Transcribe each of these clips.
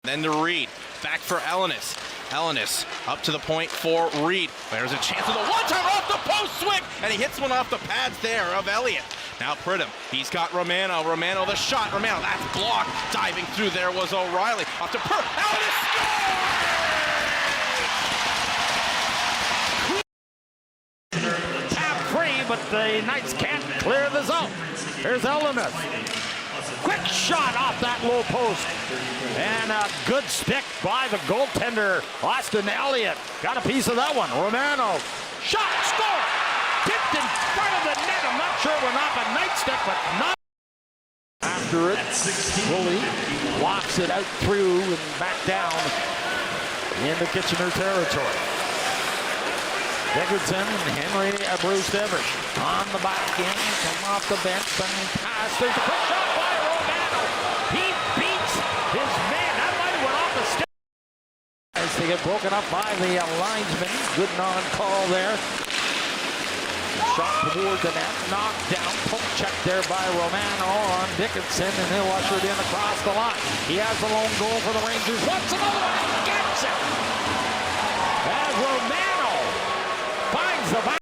Then to Reed, back for Ellenis. Ellenis up to the point for Reed. There's a chance of the one-timer off the post swing, and he hits one off the pads there of Elliott. Now Pridham, he's got Romano. Romano the shot. Romano, that's blocked. Diving through there was O'Reilly. Off to Ellenis scores! Tap free, but the Knights can't clear the zone. Here's Ellenis. Quick shot off that low post. And a good stick by the goaltender, Austin Elliott. Got a piece of that one. Romano. Shot, score! Tipped in front of the net. I'm not sure we're off a nightstick, but not. After it, Woolley walks it out through and back down into Kitchener territory. Dickinson and Henry Bruce Devers on the back end, come off the bench and pass. There's a quick shot by Romano. He beats his man. That might have went off the stick. As they get broken up by the linesman. Good non-call there. Shot toward the net, knocked down, poke check there by Romano on Dickinson, and he'll usher it in across the line. He has the lone goal for the Rangers. What's another one? Gets it! As Romano finds the back.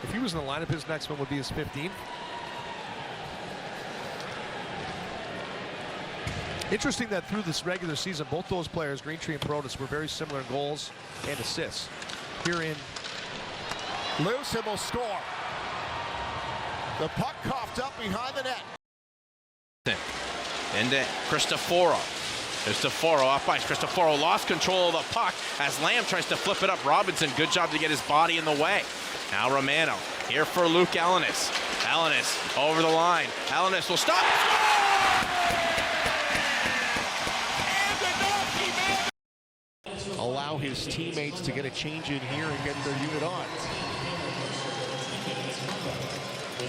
If he was in the lineup, his next one would be his 15th. Interesting that through this regular season, both those players, Greentree and Protas, were very similar in goals and assists. Here in loose and will score. The puck coughed up behind the net. Into Cristoforo. Cristoforo off ice. Cristoforo lost control of the puck as Lamb tries to flip it up. Robinson, good job to get his body in the way. Now Romano here for Luke Ellenis. Ellenis over the line. Ellenis will stop. Allow his teammates to get a change in here and get their unit on.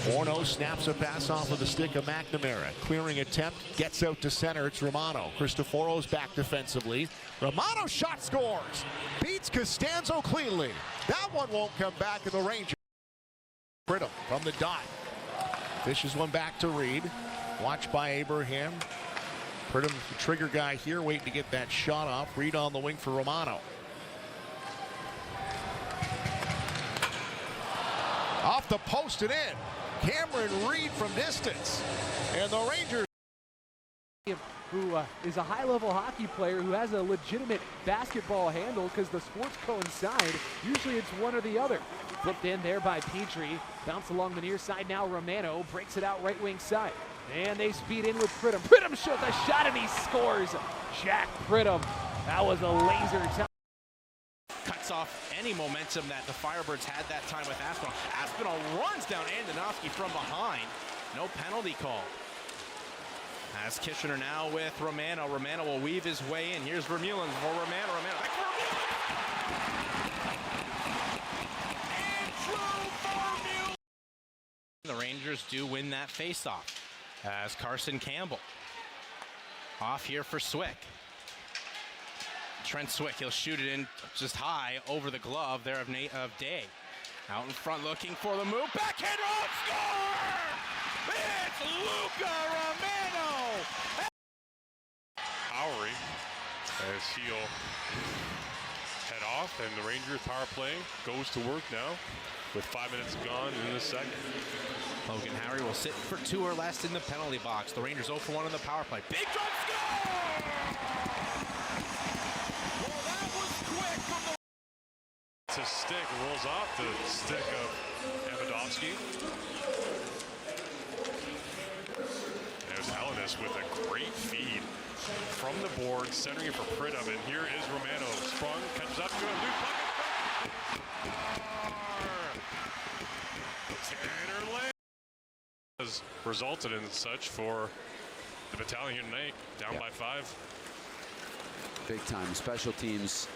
Morneau snaps a pass off of the stick of McNamara. Clearing attempt, gets out to center. It's Romano. Cristoforo's back defensively. Romano shot scores. Beats Costanzo cleanly. That one won't come back in the Rangers. Pridham from the dot. Fishes one back to Reed. Watched by Abraham. Pridham, the trigger guy here, waiting to get that shot off. Reed on the wing for Romano. Off the post and in. Cameron Reed from distance. And the Rangers. Who is a high-level hockey player who has a legitimate basketball handle because the sports coincide. Usually it's one or the other. Flipped in there by Petrie. Bounce along the near side now. Romano breaks it out right wing side. And they speed in with Pridham. Pridham shoots a shot and he scores. Jack Pridham. That was a laser time. Cuts off any momentum that the Firebirds had that time with Aspinall. Aspinall runs down Andonovski from behind. No penalty call. As Kitchener now with Romano. Romano will weave his way in. Here's Vermeulen for Romano. Romano back for Vermeulen. The Rangers do win that faceoff. As Carson Campbell off here for Swick. Trent Swick, he'll shoot it in just high over the glove there of Day. Out in front looking for the move. Backhand on score! It's Luca Romano! Lowry as he'll head off, and the Rangers power play goes to work now with 5 minutes gone in the second. Logan Howry will sit for 2 or less in the penalty box. The Rangers 0 for 1 on the power play. Big drop score! Well, that was quick from the... It's a stick, rolls off the stick of Davidovsky. There's Ellenis with a great feed from the board, centering it for Pridham, and here is Romano. Sprung, catches up to a loose puck. Tanner Lane has resulted in such for the battalion tonight, down by 5. Big time special teams.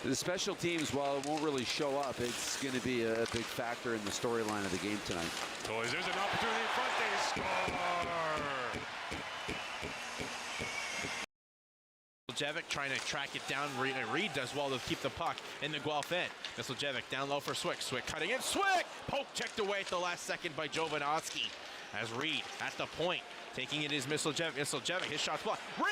The special teams, while it won't really show up, it's going to be a big factor in the storyline of the game tonight. Boys, there's an opportunity in front. They score. Mislijevic trying to track it down. Reed does well to keep the puck in the Guelph end. Mislijevic down low for Swick. Swick cutting in. Swick! Poke checked away at the last second by Jovanovski. As Reed at the point. Taking it is Mislijevic. Mislijevic, his shot's blocked. Romano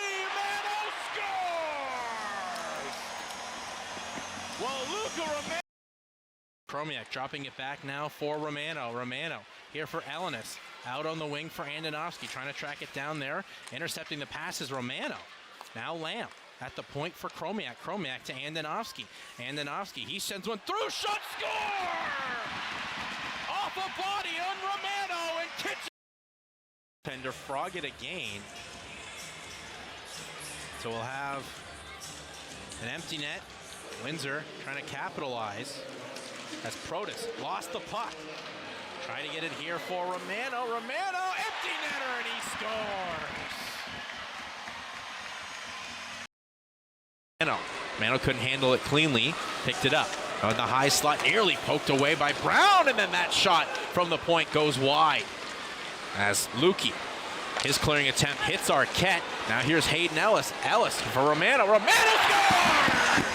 Chromiak dropping it back now for Romano. Romano here for Elenis. Out on the wing for Andonovski, trying to track it down there. Intercepting the passes, Romano. Now Lamb at the point for Chromiak. Chromiak to Andonovski. Andonovski, he sends one through. Shot, score! Off a body on Romano, and Kitchen. Tender frog it again. So we'll have an empty net. Windsor trying to capitalize as Protas lost the puck. Trying to get it here for Romano. Romano, empty netter, and he scores. Romano couldn't handle it cleanly. Picked it up on the high slot, nearly poked away by Brown, and then that shot from the point goes wide. As Lukey, his clearing attempt hits Arquette. Now here's Hayden Ellis. Ellis for Romano. Romano scores!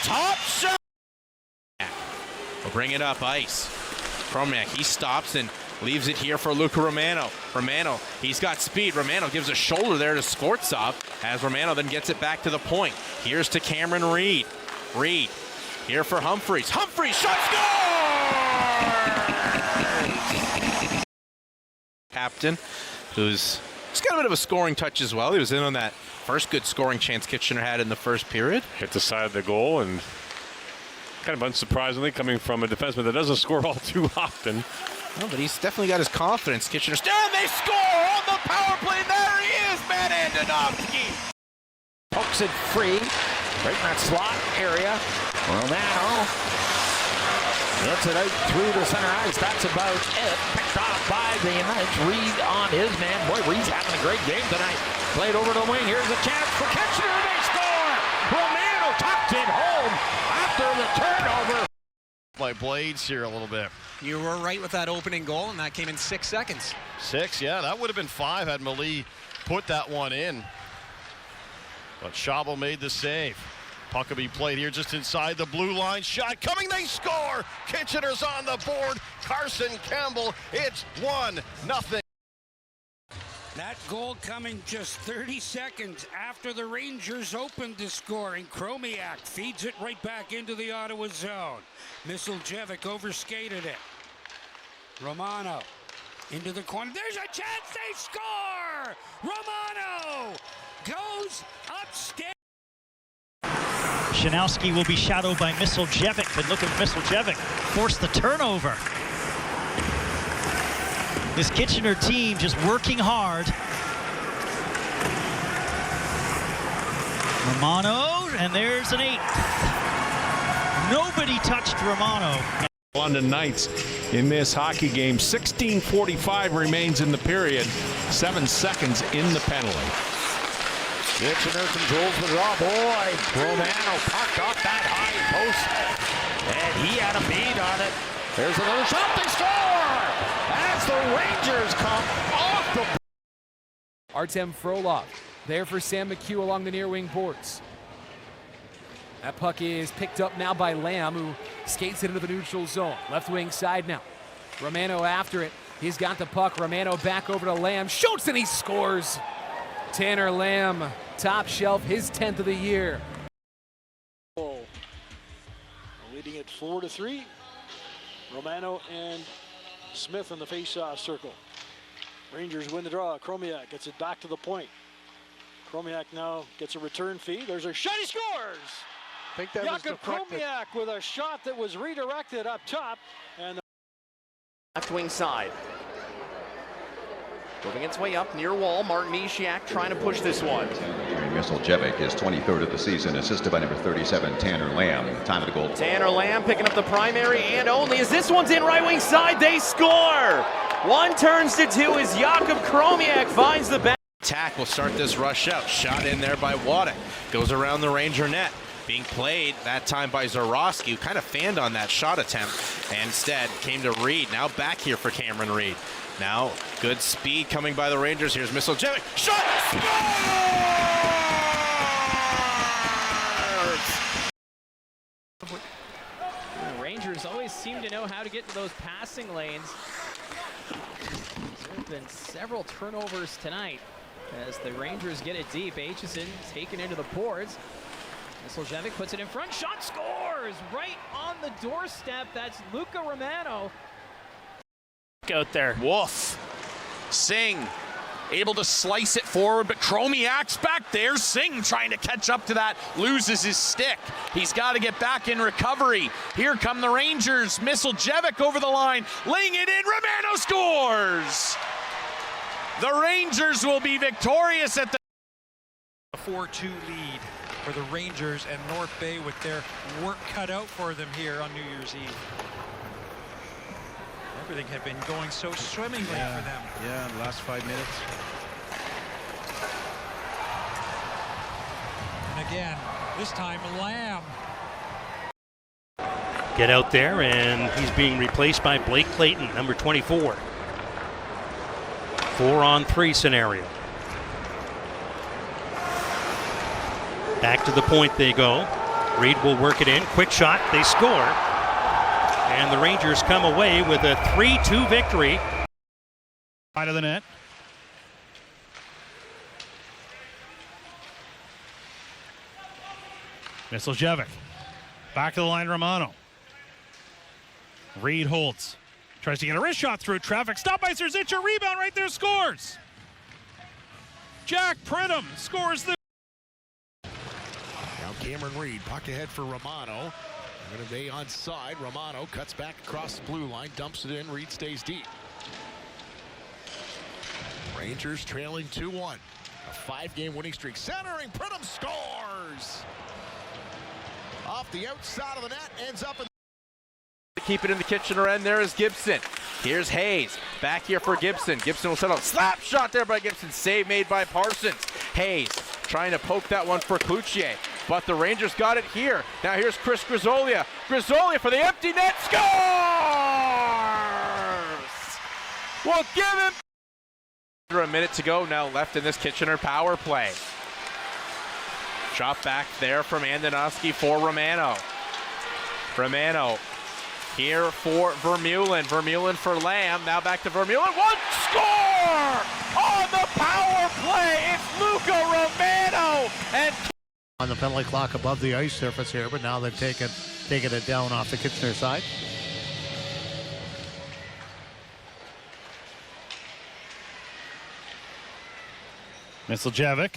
Top shot! We'll bring it up ice. Chromiak, he stops and leaves it here for Luca Romano. Romano, he's got speed. Romano gives a shoulder there to Skvortsov as Romano then gets it back to the point. Here's to Cameron Reed. Reed here for Humphreys. Humphreys, shot, score! Captain, who's just got a bit of a scoring touch as well. He was in on that first good scoring chance Kitchener had in the first period. Hit the side of the goal, and kind of unsurprisingly coming from a defenseman that doesn't score all too often. No, but he's definitely got his confidence. Kitchener, and they score on the power play. There he is, Matt Andonovski. Pokes it free, right in that slot area. Romano gets it out through the center ice. That's about it. Picked off by the Knights. Reed on his man. Boy, Reed's having a great game tonight. Played over the wing. Here's a chance for Kitchener. They score. Romano tucked it home after the turnover. My blades here a little bit. You were right with that opening goal, and that came in 6 seconds. 6, yeah, that would have been 5 had Malie put that one in. But Chabot made the save. Puck will be played here just inside the blue line. Shot coming, they score! Kitchener's on the board. Carson Campbell, it's 1-0. That goal coming just 30 seconds after the Rangers opened the scoring. Chromiak feeds it right back into the Ottawa zone. Misiljevic overskated it. Romano into the corner. There's a chance, they score! Romano goes upstairs. Shanowski will be shadowed by Misiljevic, but look at Misiljevic force the turnover. This Kitchener team just working hard. Romano, and there's an 8th. Nobody touched Romano. London Knights in this hockey game. 16:45 remains in the period. 7 seconds in the penalty. Kitchener controls the draw. Boy, Romano pucked off that high post, and he had a bead on it. There's another shot, they score! As the Rangers come off the... Artem Frolov there for Sam McHugh along the near wing boards. That puck is picked up now by Lamb, who skates it into the neutral zone. Left wing side now. Romano after it. He's got the puck. Romano back over to Lamb. Shoots and he scores. Tanner Lamb, top shelf, his 10th of the year. Leading it 4-3. Romano and Smith in the face-off circle. Rangers win the draw. Chromiak gets it back to the point. Chromiak now gets a return feed. There's a shot. He scores! I think that was Chromiak with a shot that was redirected up top. And left wing side. Moving its way up near wall. Martin Ishak trying to push this one. Misiljevic is 23rd of the season, assisted by number 37, Tanner Lamb. Time of the goal. Tanner Lamb picking up the primary and only as this one's in right wing side. They score! 1 turns to 2 as Jakub Chromiak finds the back. Attack will start this rush out. Shot in there by Waddick. Goes around the Ranger net. Being played that time by Zorowski, who kind of fanned on that shot attempt and instead came to Reed. Now back here for Cameron Reed. Now good speed coming by the Rangers. Here's Misiljevic. Shot! Scores! The Rangers always seem to know how to get to those passing lanes. There have been several turnovers tonight as the Rangers get it deep. Aitchison taken into the boards. Mislijevic puts it in front, shot scores right on the doorstep. That's Luca Romano. Out there. Wolf. Singh able to slice it forward, but Chromiak's back there. Singh trying to catch up to that, loses his stick. He's got to get back in recovery. Here come the Rangers. Mislijevic over the line, laying it in. Romano scores! The Rangers will be victorious at the... A 4-2 lead for the Rangers, and North Bay with their work cut out for them here on New Year's Eve. Everything had been going so swimmingly for them. Yeah, the last 5 minutes. And again, this time Lamb. Get out there, and he's being replaced by Blake Clayton, number 24. 4-on-3 scenario. Back to the point they go. Reed will work it in. Quick shot. They score. And the Rangers come away with a 3-2 victory. Side of the net. Mislijevic. Back to the line, Romano. Reed holds. Tries to get a wrist shot through traffic. Stop by Serzica. Rebound right there. Scores. Jack Pridham scores the... Now Cameron Reed, puck ahead for Romano. Going to be onside. Romano cuts back across the blue line, dumps it in. Reed stays deep. Rangers trailing 2-1. A 5-game winning streak. Centering, Pridham scores! Off the outside of the net, ends up in... Keep it in the Kitchener end. There is Gibson. Here's Hayes. Back here for Gibson. Gibson will set up. Slap shot there by Gibson. Save made by Parsons. Hayes trying to poke that one for Cloutier. But the Rangers got it here. Now here's Chris Grisolia. Grisolia for the empty net. Scores! We'll give him... Under a minute to go now left in this Kitchener power play. Shot back there from Andonovski for Romano. Romano here for Vermeulen. Vermeulen for Lamb. Now back to Vermeulen. One score on the power play. It's Luca Romano. And on the penalty clock above the ice surface here, but now they've taken it down off the Kitchener side. Mislijevic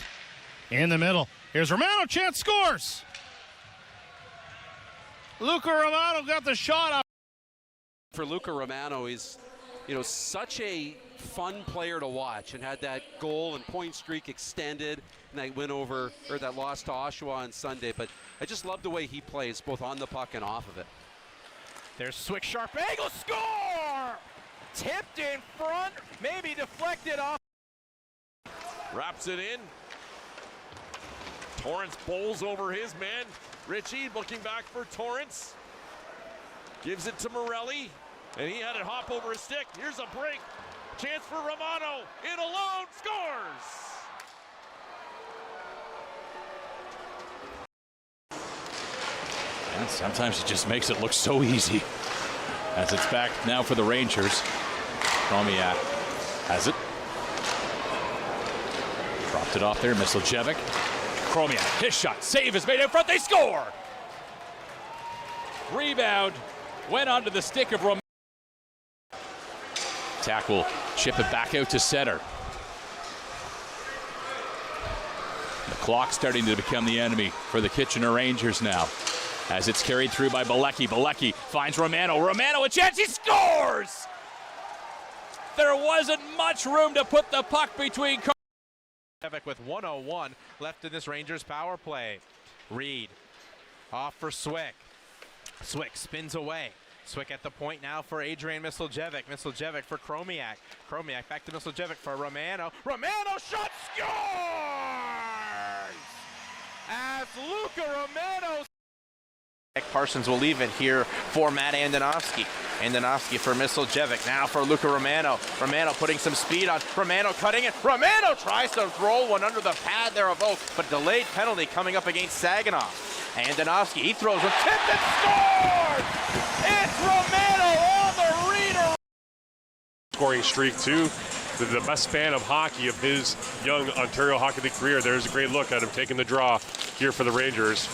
in the middle. Here's Romano. Chance scores. Luca Romano got the shot up. For Luca Romano, he's, such a fun player to watch, and had that goal and point streak extended, and that win over, or that loss to Oshawa on Sunday. But I just love the way he plays, both on the puck and off of it. There's Swick, sharp angle, score! Tipped in front, maybe deflected off. Wraps it in. Torrance bowls over his man. Ritchie looking back for Torrance. Gives it to Morelli, and he had it hop over his stick. Here's a break. Chance for Romano. In alone, scores! And sometimes it just makes it look so easy. As it's back now for the Rangers. Chromiak has it. Dropped it off there, Mislijevic. Chromiak, his shot, save is made in front, they score! Rebound, went onto the stick of Romano. Tackle, chip it back out to center. The clock starting to become the enemy for the Kitchener Rangers now. As it's carried through by Bilecki. Bilecki finds Romano. Romano a chance, he scores! There wasn't much room to put the puck between. With 1:01 left in this Rangers power play. Reed off for Swick. Swick spins away. Swick at the point now for Adrian Mislijevic. Mislijevic for Chromiak. Chromiak back to Mislijevic for Romano. Romano shot scores! As Luca Romano. Parsons will leave it here for Matt Andonovski. Andonovski for Mislijevic. Now for Luca Romano. Romano putting some speed on. Romano cutting it. Romano tries to roll one under the pad there of Oak, but delayed penalty coming up against Saginaw. Andonovski, he throws a tip and scores! It's Romano on the reader. Scoring streak too. The best span of hockey of his young Ontario Hockey League career. There's a great look at him taking the draw here for the Rangers.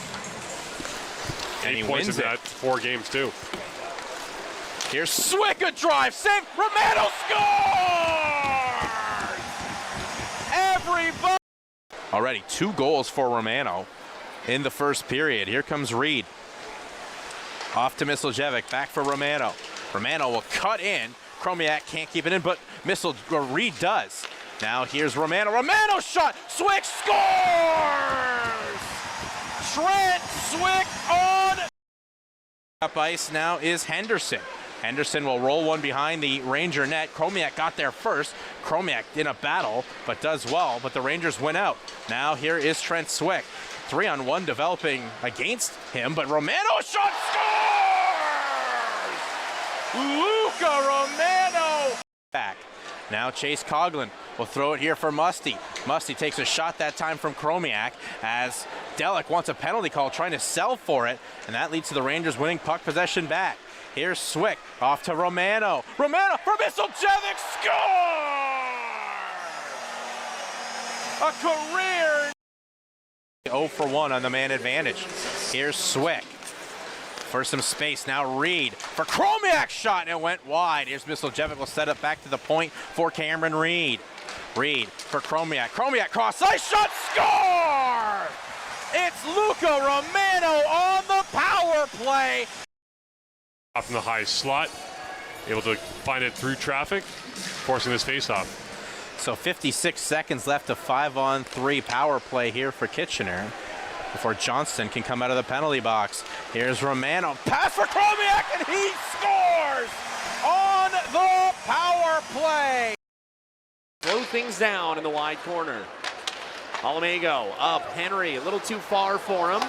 And he points wins in it. that 4 games too. Here's Swick, a drive, save, Romano scores! Everybody! Already 2 goals for Romano in the first period. Here comes Reed. Off to Misljevic, back for Romano. Romano will cut in. Chromiak can't keep it in, but Reed does. Now here's Romano. Romano shot! Swick scores! Trent Swick on! Up ice now is Henderson. Henderson will roll one behind the Ranger net. Chromiak got there first. Chromiak in a battle, but does well, but the Rangers win out. Now here is Trent Swick. 3-on-1 developing against him, but Romano shot scores! Luca Romano! Back. Now Chase Coughlin will throw it here for Musty. Musty takes a shot that time from Chromiak as Delic wants a penalty call, trying to sell for it, and that leads to the Rangers winning puck possession back. Here's Swick off to Romano. Romano for Misljevic scores! A career 0-for-1 on the man advantage. Here's Swick for some space. Now Reed for Chromiak's shot, and it went wide. Here's Misljevic will set it back to the point for Cameron Reed. Reed for Chromiak. Chromiak cross ice shot, score! It's Luca Romano on the power play. Up in the high slot, able to find it through traffic, forcing this faceoff. So 56 seconds left of 5-on-3 power play here for Kitchener before Johnston can come out of the penalty box. Here's Romano, pass for Chromiak, and he scores on the power play. Slow things down in the wide corner. Alamago up, Henry a little too far for him.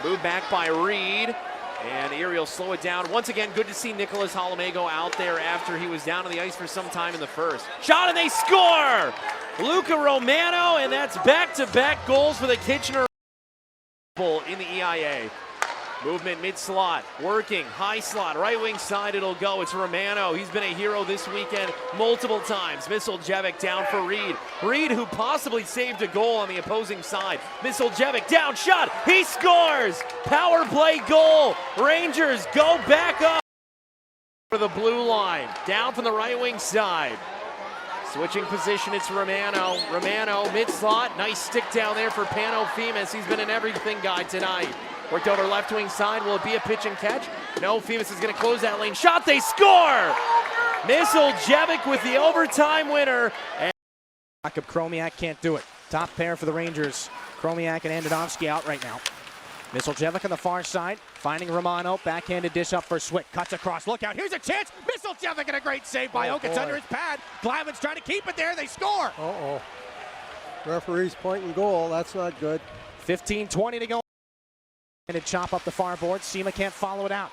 Moved back by Reed. And Erie will slow it down. Once again, good to see Nicholas Alamago out there after he was down on the ice for some time in the first. Shot and they score! Luca Romano, and that's back-to-back goals for the Kitchener in the EIA. Movement mid-slot, working, high slot, right wing side it'll go. It's Romano. He's been a hero this weekend multiple times. Misljevic down for Reed. Reed, who possibly saved a goal on the opposing side. Misljevic down, shot, he scores! Power play goal. Rangers go back up for the blue line. Down from the right wing side. Switching position, it's Romano. Romano mid-slot, nice stick down there for Pano Femus. He's been an everything guy tonight. Worked over left wing side. Will it be a pitch and catch? No, Femus is going to close that lane. Shot, they score! Misljevic with the overtime winner. Jakob Chromiak can't do it. Top pair for the Rangers. Chromiak and Andonovski out right now. Misljevic on the far side, finding Romano. Backhanded dish up for Swick. Cuts across. Look out. Here's a chance. Misljevic and a great save by Oak. It's under his pad. Glavin's trying to keep it there. They score. Uh-oh. Referee's pointing goal. That's not good. 15-20 to go. And to chop up the far board. Sema can't follow it out.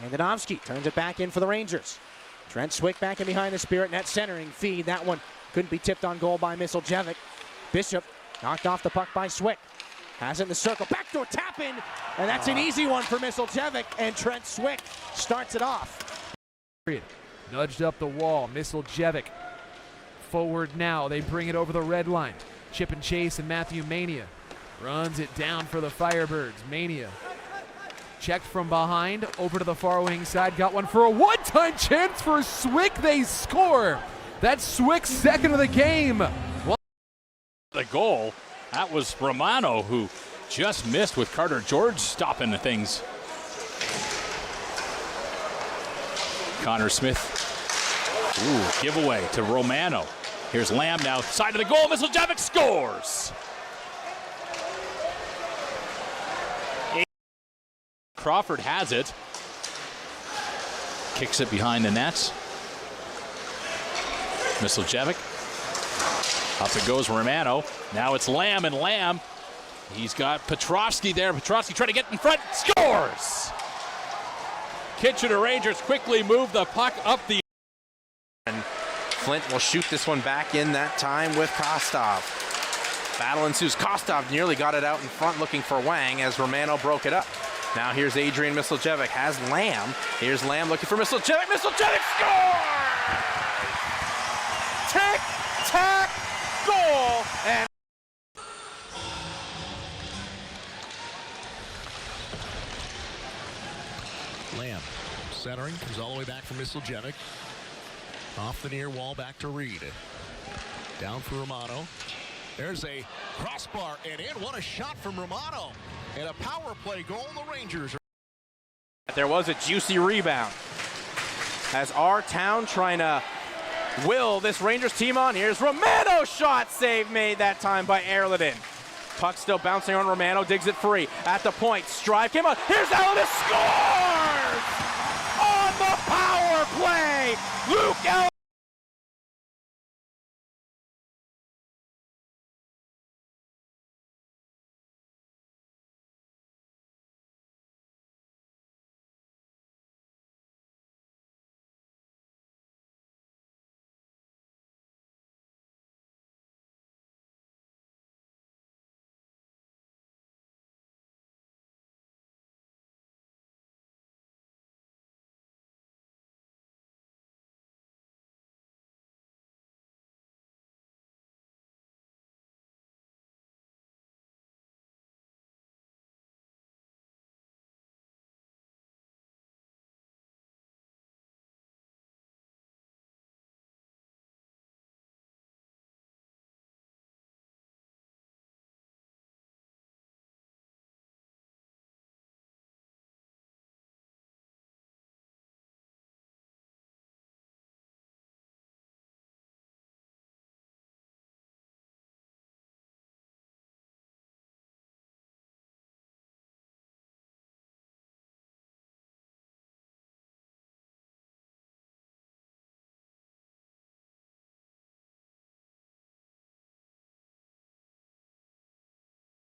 Andonovski turns it back in for the Rangers. Trent Swick back in behind the Spirit net, centering feed. That one couldn't be tipped on goal by Misljevic. Bishop knocked off the puck by Swick. Has it in the circle. Backdoor tap in. And that's an easy one for Misljevic. And Trent Swick starts it off. Nudged up the wall. Misljevic forward now. They bring it over the red line. Chip and chase and Matthew Mania runs it down for the Firebirds. Mania checked from behind over to the far wing side. Got one for a one-time chance for Swick. They score. That's Swick's second of the game. The goal, that was Romano who just missed with Carter George stopping the things. Connor Smith. Ooh, giveaway to Romano. Here's Lamb now, side of the goal. Misljevic scores. Crawford has it. Kicks it behind the nets. Misljevic. Up it goes Romano. Now it's Lamb, and Lamb, he's got Petrovsky there. Petrovsky trying to get in front. Scores! Kitchener Rangers quickly move the puck up the... And Flint will shoot this one back in that time with Kostov. Battle ensues. Kostov nearly got it out in front looking for Wang as Romano broke it up. Now here's Adrian Misljevic, has Lamb. Here's Lamb looking for Misljevic. Misljevic scores! Tic-tac goal! And Lamb centering, comes all the way back from Misiljevic. Off the near wall, back to Reed. Down for Romano. There's a crossbar and in. What a shot from Romano. And a power play goal. The Rangers. There was a juicy rebound. As our town trying to will this Rangers team on. Here's Romano, shot save made that time by Erliden. Puck still bouncing on Romano, digs it free. At the point, Strive came on. Here's Erliden, scores! On the power play! Luke